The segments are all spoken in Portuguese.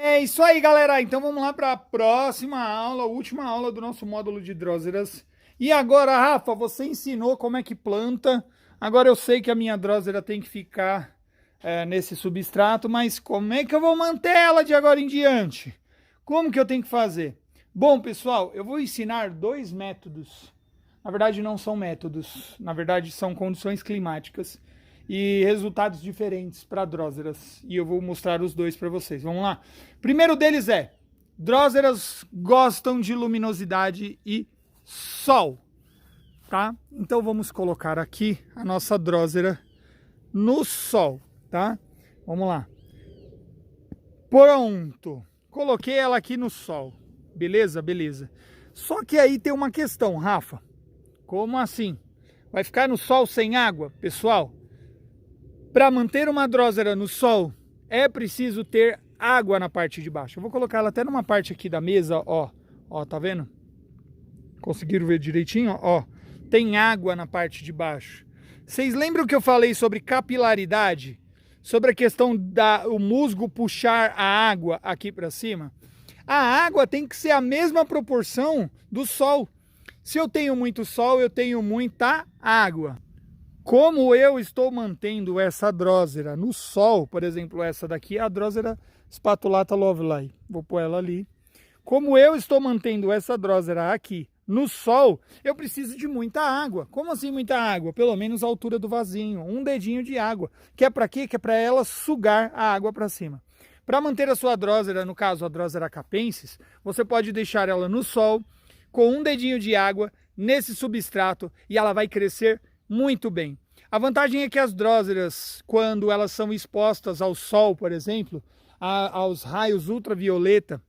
É isso aí, galera. Então vamos lá para a próxima aula, última aula do nosso módulo de Dróseras. E agora, Rafa, você ensinou como é que planta. Agora eu sei que a minha Drósera tem que ficar nesse substrato, mas como é que eu vou manter ela de agora em diante? Como que eu tenho que fazer? Bom, pessoal, eu vou ensinar dois métodos. Na verdade, não são métodos. Na verdade, são condições climáticas e resultados diferentes para Dróseras. E eu vou mostrar os dois para vocês. Vamos lá? Primeiro deles é: Dróseras gostam de luminosidade e sol, tá? Então vamos colocar aqui a nossa Drósera no sol, tá? Vamos lá. Pronto. Coloquei ela aqui no sol. Beleza? Beleza. Só que aí tem uma questão, Rafa. Como assim? Vai ficar no sol sem água? Pessoal, para manter uma Drósera no sol, é preciso ter água na parte de baixo. Eu vou colocar ela até numa parte aqui da mesa, ó. Ó, tá vendo? Conseguiram ver direitinho? Ó, tem água na parte de baixo. Vocês lembram que eu falei sobre capilaridade? Sobre a questão do musgo puxar a água aqui para cima? A água tem que ser a mesma proporção do sol. Se eu tenho muito sol, eu tenho muita água. Como eu estou mantendo essa Drósera no sol, por exemplo, essa daqui é a Drósera spatulata Lovelei. Vou pôr ela ali. Como eu estou mantendo essa Drósera aqui no sol, eu preciso de muita água. Como assim muita água? Pelo menos a altura do vasinho, um dedinho de água. Que é para quê? Que é para ela sugar a água para cima. Para manter a sua Drósera, no caso a Drósera capensis, você pode deixar ela no sol com um dedinho de água nesse substrato e ela vai crescer muito bem. A vantagem é que as Dróseras, quando elas são expostas ao sol, por exemplo, aos raios ultravioleta,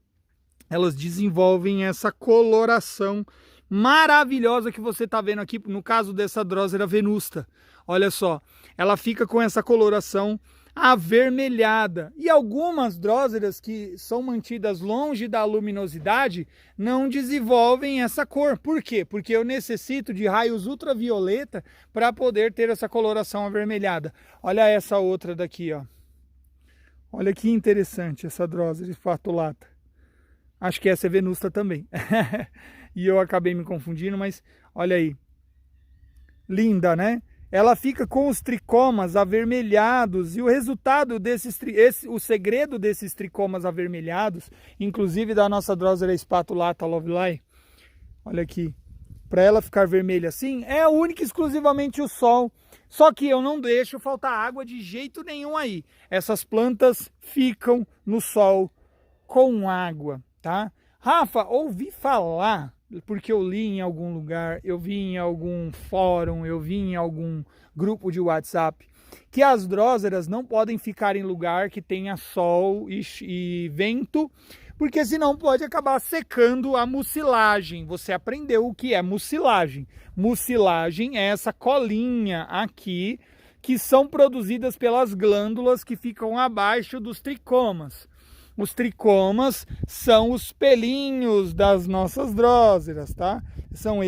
elas desenvolvem essa coloração maravilhosa que você está vendo aqui, no caso dessa Drósera venusta. Olha só, ela fica com essa coloração avermelhada. E algumas Dróseras que são mantidas longe da luminosidade não desenvolvem essa cor. Por quê? Porque eu necessito de raios ultravioleta para poder ter essa coloração avermelhada. Olha essa outra daqui, ó. Olha que interessante essa Drósera spatulata. Acho que essa é venusta também. E eu acabei me confundindo, mas olha aí. Linda, né? Ela fica com os tricomas avermelhados e o resultado o segredo desses tricomas avermelhados, inclusive da nossa Drósera spatulata Lovelei, olha aqui, para ela ficar vermelha assim, é única e exclusivamente o sol. Só que eu não deixo faltar água de jeito nenhum aí. Essas plantas ficam no sol com água, tá? Rafa, ouvi falar, porque eu li em algum lugar, eu vi em algum fórum, eu vi em algum grupo de WhatsApp, que as Dróseras não podem ficar em lugar que tenha sol e vento, porque senão pode acabar secando a mucilagem. Você aprendeu o que é mucilagem. Mucilagem é essa colinha aqui, que são produzidas pelas glândulas que ficam abaixo dos tricomas. Os tricomas são os pelinhos das nossas Dróseras, tá? São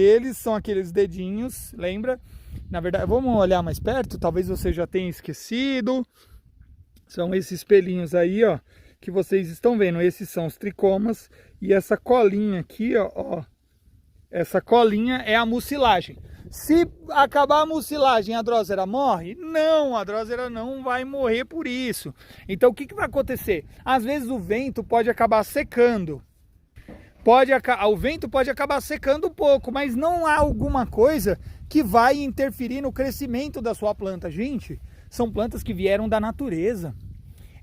aqueles dedinhos, lembra? Na verdade, vamos olhar mais perto, talvez você já tenha esquecido. São esses pelinhos aí, ó, que vocês estão vendo. Esses são os tricomas e essa colinha aqui, ó, essa colinha é a mucilagem. Se acabar a mucilagem, a Drósera morre? Não, a Drósera não vai morrer por isso. Então o que vai acontecer? Às vezes o vento pode acabar secando. O vento pode acabar secando um pouco, mas não há alguma coisa que vai interferir no crescimento da sua planta. Gente, são plantas que vieram da natureza.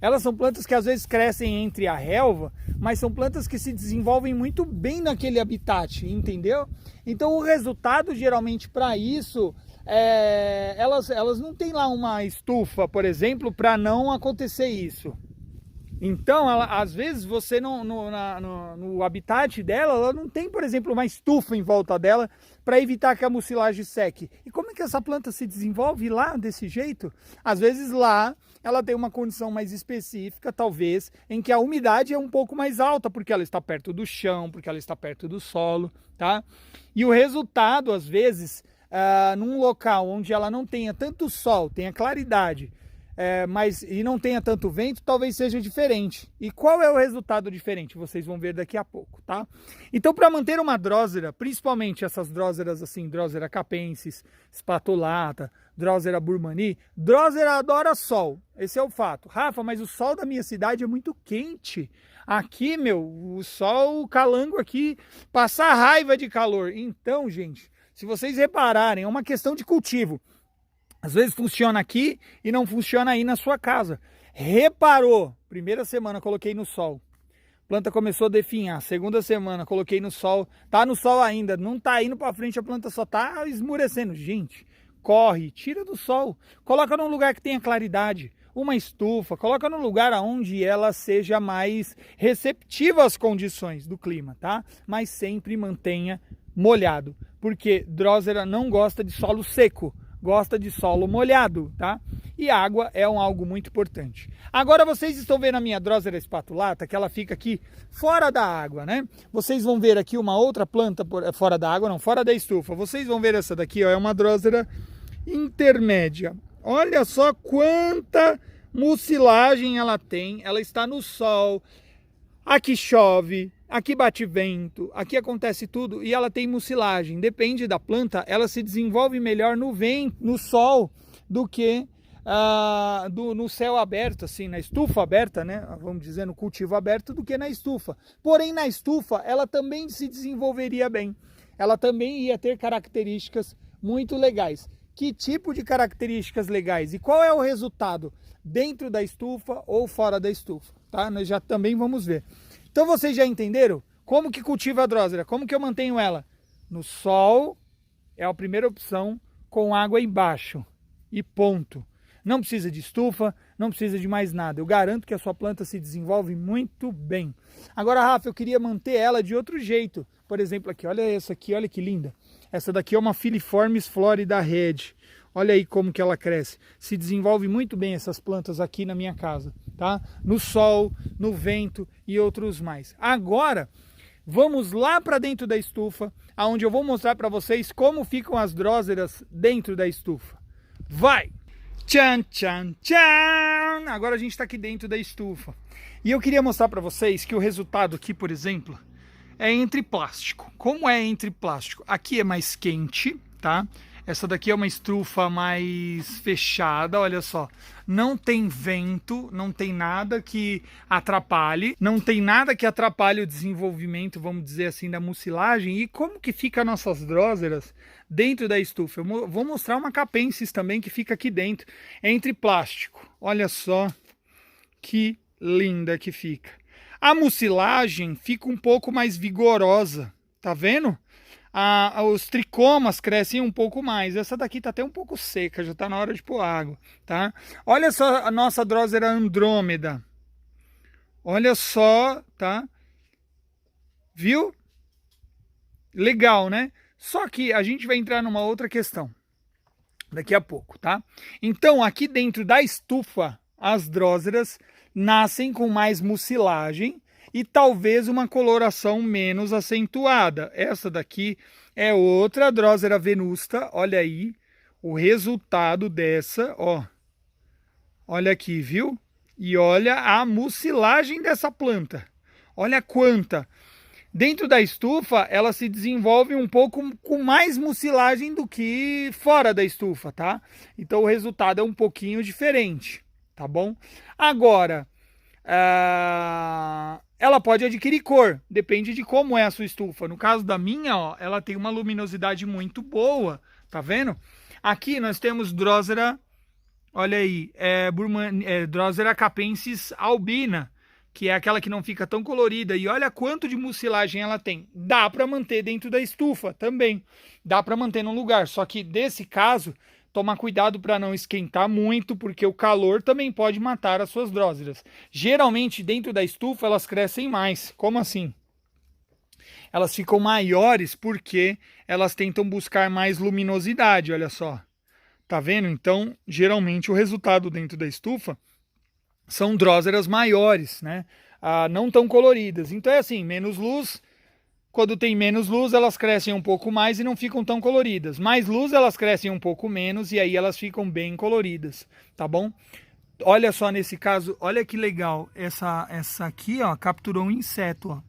Elas são plantas que às vezes crescem entre a relva, mas são plantas que se desenvolvem muito bem naquele habitat, entendeu? Então o resultado geralmente para isso, elas não têm lá uma estufa, por exemplo, para não acontecer isso. Então, às vezes, você no habitat dela, ela não tem, por exemplo, uma estufa em volta dela para evitar que a mucilagem seque. E como é que essa planta se desenvolve lá desse jeito? Às vezes lá ela tem uma condição mais específica, talvez, em que a umidade é um pouco mais alta, porque ela está perto do chão, porque ela está perto do solo, tá? E o resultado, às vezes, num local onde ela não tenha tanto sol, tenha claridade, e não tenha tanto vento, talvez seja diferente. E qual é o resultado diferente? Vocês vão ver daqui a pouco, tá? Então, para manter uma Drosera, principalmente essas Droseras assim, Drosera capensis, spatulata, Drosera burmani, Drosera adora sol. Esse é o fato. Rafa, mas o sol da minha cidade é muito quente. Aqui, o sol, o calango aqui, passa raiva de calor. Então, gente, se vocês repararem, é uma questão de cultivo. Às vezes funciona aqui e não funciona aí na sua casa. Reparou? Primeira semana coloquei no sol. Planta começou a definhar. Segunda semana coloquei no sol. Tá no sol ainda. Não tá indo para frente, a planta só tá esmurecendo. Gente, corre, tira do sol. Coloca num lugar que tenha claridade. Uma estufa. Coloca num lugar onde ela seja mais receptiva às condições do clima, tá? Mas sempre mantenha molhado. Porque Drosera não gosta de solo seco. Gosta de solo molhado, tá? E água é algo muito importante. Agora vocês estão vendo a minha Drosera spatulata, que ela fica aqui fora da água, né? Vocês vão ver aqui uma outra planta fora da água, não, fora da estufa. Vocês vão ver essa daqui, ó, é uma Drosera intermédia. Olha só quanta mucilagem ela tem. Ela está no sol, aqui chove, aqui bate vento, aqui acontece tudo e ela tem mucilagem. Depende da planta, ela se desenvolve melhor no vento, no sol, do que no céu aberto, assim, na estufa aberta, né? Vamos dizer, no cultivo aberto, do que na estufa. Porém, na estufa, ela também se desenvolveria bem. Ela também ia ter características muito legais. Que tipo de características legais? E qual é o resultado dentro da estufa ou fora da estufa? Tá? Nós já também vamos ver. Então vocês já entenderam como que cultiva a Drosera? Como que eu mantenho ela? No sol é a primeira opção, com água embaixo. E ponto. Não precisa de estufa, não precisa de mais nada. Eu garanto que a sua planta se desenvolve muito bem. Agora, Rafa, eu queria manter ela de outro jeito. Por exemplo, aqui, olha essa aqui, olha que linda. Essa daqui é uma Filiformes Florida Red. Olha aí como que ela cresce. Se desenvolve muito bem essas plantas aqui na minha casa, tá? No sol, no vento e outros mais. Agora, vamos lá para dentro da estufa, onde eu vou mostrar para vocês como ficam as Droseras dentro da estufa. Vai! Tchan, tchan, tchan! Agora a gente está aqui dentro da estufa. E eu queria mostrar para vocês que o resultado aqui, por exemplo, é entre plástico. Como é entre plástico? Aqui é mais quente, tá? Essa daqui é uma estufa mais fechada, olha só. Não tem vento, não tem nada que atrapalhe. Não tem nada que atrapalhe o desenvolvimento, vamos dizer assim, da mucilagem. E como que fica nossas Droseras dentro da estufa? Eu vou mostrar uma capensis também que fica aqui dentro, entre plástico. Olha só que linda que fica. A mucilagem fica um pouco mais vigorosa, tá vendo? Os tricomas crescem um pouco mais. Essa daqui tá até um pouco seca, já tá na hora de pôr água, tá? Olha só a nossa Drosera Andrômeda. Olha só, tá? Viu? Legal, né? Só que a gente vai entrar numa outra questão daqui a pouco, tá? Então, aqui dentro da estufa, as Droseras nascem com mais mucilagem e talvez uma coloração menos acentuada. Essa daqui é outra Drosera venusta, olha aí o resultado dessa, ó. Olha aqui, viu? E olha a mucilagem dessa planta. Olha quanta. Dentro da estufa, ela se desenvolve um pouco com mais mucilagem do que fora da estufa, tá? Então o resultado é um pouquinho diferente, tá bom? Agora, ela pode adquirir cor, depende de como é a sua estufa. No caso da minha, ó, ela tem uma luminosidade muito boa, tá vendo? Aqui nós temos Drosera, olha aí, Drosera capensis albina, que é aquela que não fica tão colorida. E olha quanto de mucilagem ela tem. Dá para manter dentro da estufa também. Dá para manter num lugar. Só que desse caso, tomar cuidado para não esquentar muito, porque o calor também pode matar as suas Droseras. Geralmente dentro da estufa elas crescem mais. Como assim? Elas ficam maiores porque elas tentam buscar mais luminosidade, olha só. Tá vendo? Então, geralmente o resultado dentro da estufa são Droseras maiores, né? Não tão coloridas. Então é assim, menos luz. Quando tem menos luz, elas crescem um pouco mais e não ficam tão coloridas. Mais luz, elas crescem um pouco menos e aí elas ficam bem coloridas, tá bom? Olha só nesse caso, olha que legal. Essa aqui, ó, capturou um inseto, ó.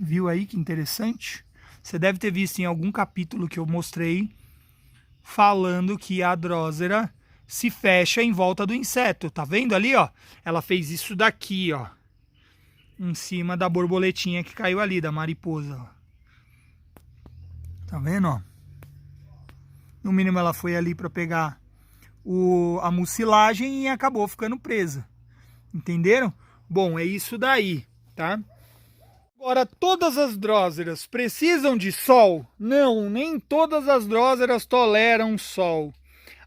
Viu aí que interessante? Você deve ter visto em algum capítulo que eu mostrei falando que a Drosera se fecha em volta do inseto. Tá vendo ali, ó? Ela fez isso daqui, ó. Em cima da borboletinha que caiu ali, da mariposa, ó. Tá vendo, ó? No mínimo ela foi ali para pegar a mucilagem e acabou ficando presa. Entenderam? Bom, é isso daí, tá? Agora, todas as dróseras precisam de sol? Não, nem todas as dróseras toleram sol.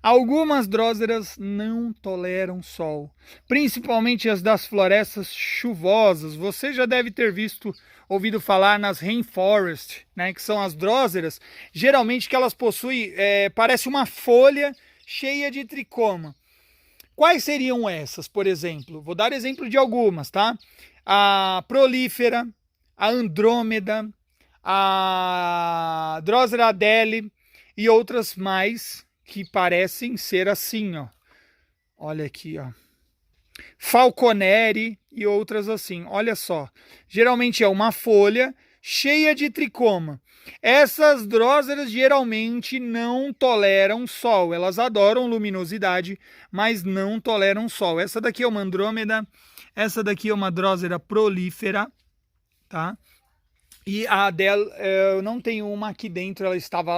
Algumas dróseras não toleram sol, principalmente as das florestas chuvosas. Você já deve ter ouvido falar nas rainforest, né, que são as dróseras, geralmente que elas possuem, parece uma folha cheia de tricoma. Quais seriam essas, por exemplo? Vou dar exemplo de algumas, tá? A prolífera, a andrômeda, a Drosera adele e outras mais que parecem ser assim, ó. Olha aqui, ó. Falconeri e outras assim. Olha só. Geralmente é uma folha cheia de tricoma. Essas dróseras geralmente não toleram sol. Elas adoram luminosidade, mas não toleram sol. Essa daqui é uma andrômeda. Essa daqui é uma drósera prolífera, tá? E a Adele, eu não tenho uma aqui dentro,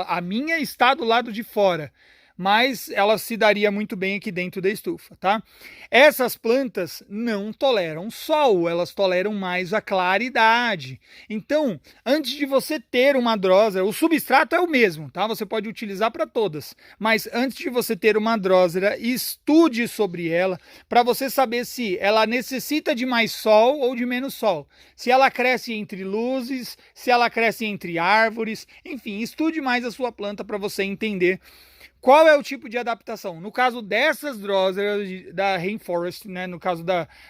a minha está do lado de fora, mas ela se daria muito bem aqui dentro da estufa, tá? Essas plantas não toleram sol, elas toleram mais a claridade. Então, antes de você ter uma drósera, o substrato é o mesmo, tá? Você pode utilizar para todas, mas antes de você ter uma drósera, estude sobre ela para você saber se ela necessita de mais sol ou de menos sol. Se ela cresce entre luzes, se ela cresce entre árvores, enfim, estude mais a sua planta para você entender qual é o tipo de adaptação. No caso dessas dróseras da rainforest, né, no caso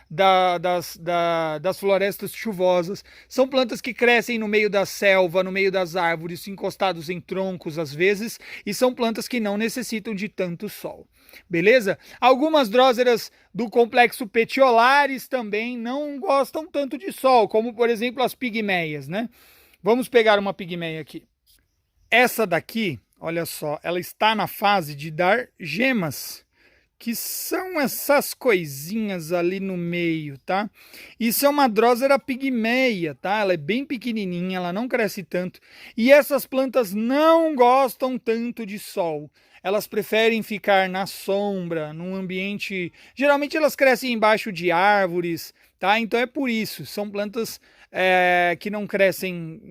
das florestas chuvosas, são plantas que crescem no meio da selva, no meio das árvores, encostados em troncos às vezes, e são plantas que não necessitam de tanto sol. Beleza? Algumas dróseras do complexo petiolares também não gostam tanto de sol, como por exemplo as pigmeias, né? Vamos pegar uma pigmeia aqui. Essa daqui, olha só, ela está na fase de dar gemas, que são essas coisinhas ali no meio, tá? Isso é uma Drosera pigmeia, tá? Ela é bem pequenininha, ela não cresce tanto. E essas plantas não gostam tanto de sol. Elas preferem ficar na sombra, num ambiente... Geralmente elas crescem embaixo de árvores, tá? Então é por isso. São plantas que não crescem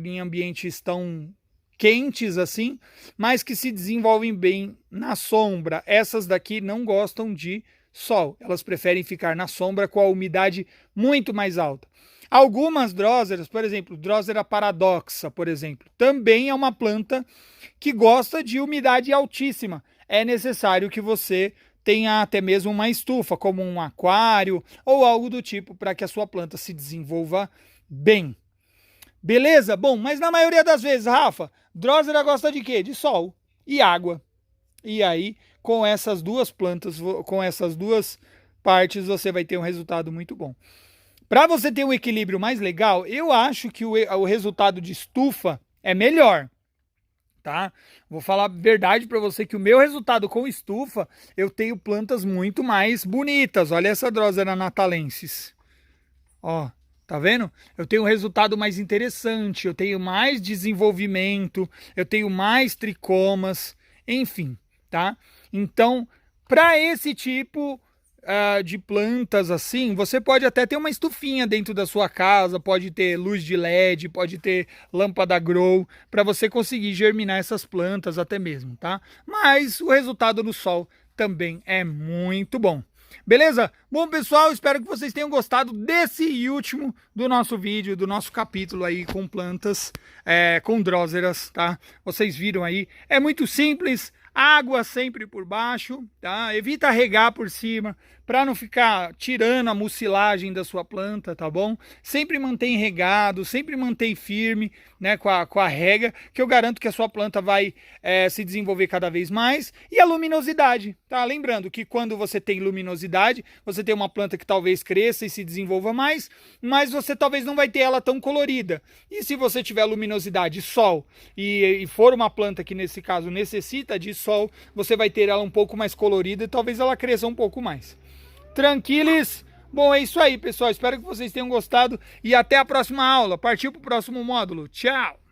em ambientes tão quentes assim, mas que se desenvolvem bem na sombra. Essas daqui não gostam de sol, elas preferem ficar na sombra com a umidade muito mais alta. Algumas dróseras, por exemplo, Drosera paradoxa, por exemplo, também é uma planta que gosta de umidade altíssima. É necessário que você tenha até mesmo uma estufa, como um aquário ou algo do tipo, para que a sua planta se desenvolva bem. Beleza? Bom, mas na maioria das vezes, Rafa, Drosera gosta de quê? De sol e água. E aí, com essas duas plantas, com essas duas partes, você vai ter um resultado muito bom. Para você ter um equilíbrio mais legal, eu acho que o resultado de estufa é melhor, tá? Vou falar a verdade para você que o meu resultado com estufa, eu tenho plantas muito mais bonitas. Olha essa Drosera natalensis. Ó. Tá vendo? Eu tenho um resultado mais interessante, eu tenho mais desenvolvimento, eu tenho mais tricomas, enfim, tá? Então, para esse tipo de plantas assim, você pode até ter uma estufinha dentro da sua casa, pode ter luz de LED, pode ter lâmpada grow, para você conseguir germinar essas plantas até mesmo, tá? Mas o resultado no sol também é muito bom. Beleza? Bom, pessoal, espero que vocês tenham gostado desse último do nosso vídeo, do nosso capítulo aí com plantas, com dróseras, tá? Vocês viram aí, é muito simples, Água sempre por baixo, tá? Evita regar por cima, para não ficar tirando a mucilagem da sua planta, tá bom? Sempre mantém regado, sempre mantém firme, né, com a rega, que eu garanto que a sua planta vai se desenvolver cada vez mais. E a luminosidade, tá? Lembrando que quando você tem luminosidade, você tem uma planta que talvez cresça e se desenvolva mais, mas você talvez não vai ter ela tão colorida. E se você tiver luminosidade, sol, e for uma planta que nesse caso necessita de sol, você vai ter ela um pouco mais colorida e talvez ela cresça um pouco mais. Tranquilos? Bom, é isso aí, pessoal. Espero que vocês tenham gostado e até a próxima aula. Partiu para o próximo módulo. Tchau!